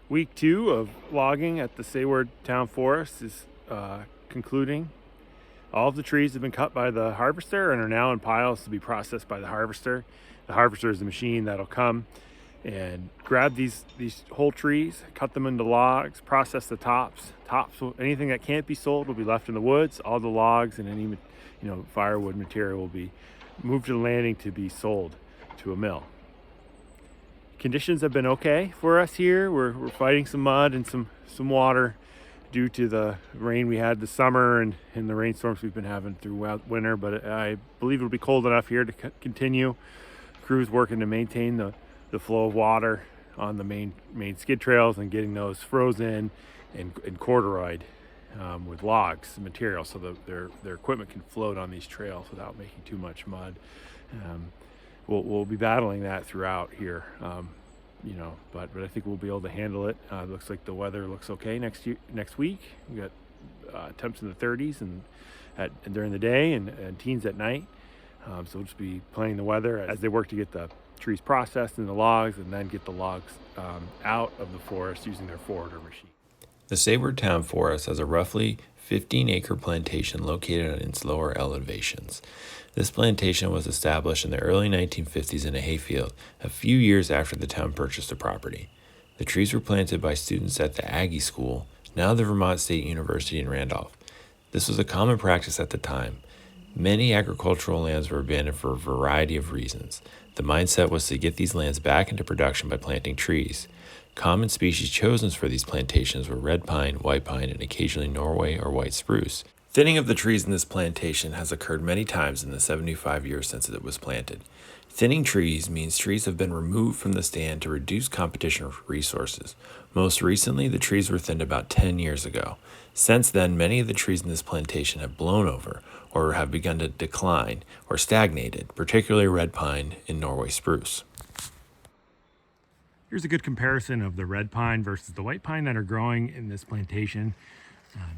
Week 2 of logging at the Sayward Town Forest is concluding. All of the trees have been cut by the harvester and are now in piles to be processed by the harvester. The harvester is the machine that'll come and grab these whole trees, cut them into logs, process the tops. Anything that can't be sold will be left in the woods. All the logs and any firewood material will be moved to the landing to be sold to a mill. Conditions have been okay for us here. We're fighting some mud and some water due to the rain we had this summer and the rainstorms we've been having throughout winter, but I believe it'll be cold enough here to continue. Crews working to maintain the flow of water on the main skid trails and getting those frozen and corduroyed with logs and material so that their equipment can float on these trails without making too much mud. We'll be battling that throughout here, but I think we'll be able to handle it. Looks like the weather looks okay next week. We got temps in the 30s and during the day and teens at night. So we'll just be playing the weather as they work to get the trees processed into logs and then get the logs out of the forest using their forwarder machine. The Sayward Town Forest has a roughly 15-acre plantation located on its lower elevations. This plantation was established in the early 1950s in a hayfield, a few years after the town purchased the property. The trees were planted by students at the Aggie School, now the Vermont State University in Randolph. This was a common practice at the time. Many agricultural lands were abandoned for a variety of reasons. The mindset was to get these lands back into production by planting trees. Common species chosen for these plantations were red pine, white pine, and occasionally Norway or white spruce. Thinning of the trees in this plantation has occurred many times in the 75 years since it was planted. Thinning trees means trees have been removed from the stand to reduce competition for resources. Most recently, the trees were thinned about 10 years ago. Since then, many of the trees in this plantation have blown over or have begun to decline or stagnated, particularly red pine and Norway spruce. Here's a good comparison of the red pine versus the white pine that are growing in this plantation.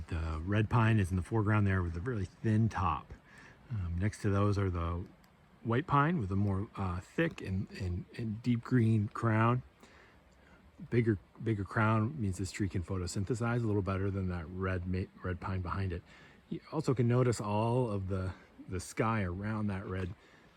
The red pine is in the foreground there with a really thin top. Next to those are the white pine with a more thick and deep green crown. Bigger crown means this tree can photosynthesize a little better than that red pine behind it. You also can notice all of the sky around that red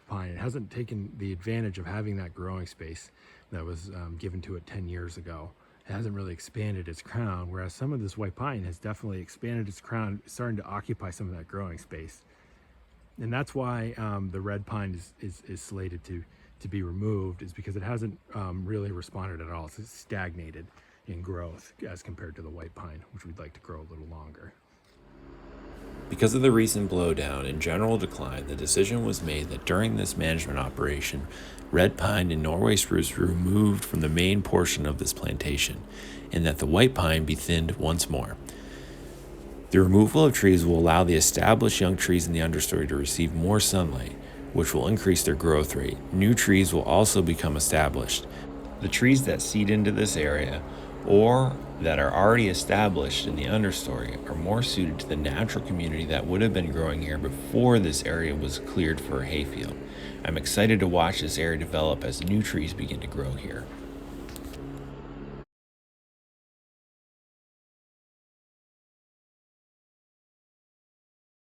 pine. It hasn't taken the advantage of having that growing space that was given to it 10 years ago. It hasn't really expanded its crown, whereas some of this white pine has definitely expanded its crown, starting to occupy some of that growing space. And that's why the red pine is slated to be removed, is because it hasn't really responded at all. It's stagnated in growth as compared to the white pine, which we'd like to grow a little longer. Because of the recent blowdown and general decline, the decision was made that during this management operation, red pine and Norway spruce were removed from the main portion of this plantation, and that the white pine be thinned once more. The removal of trees will allow the established young trees in the understory to receive more sunlight, which will increase their growth rate. New trees will also become established. The trees that seed into this area or that are already established in the understory are more suited to the natural community that would have been growing here before this area was cleared for a hayfield. I'm excited to watch this area develop as new trees begin to grow here.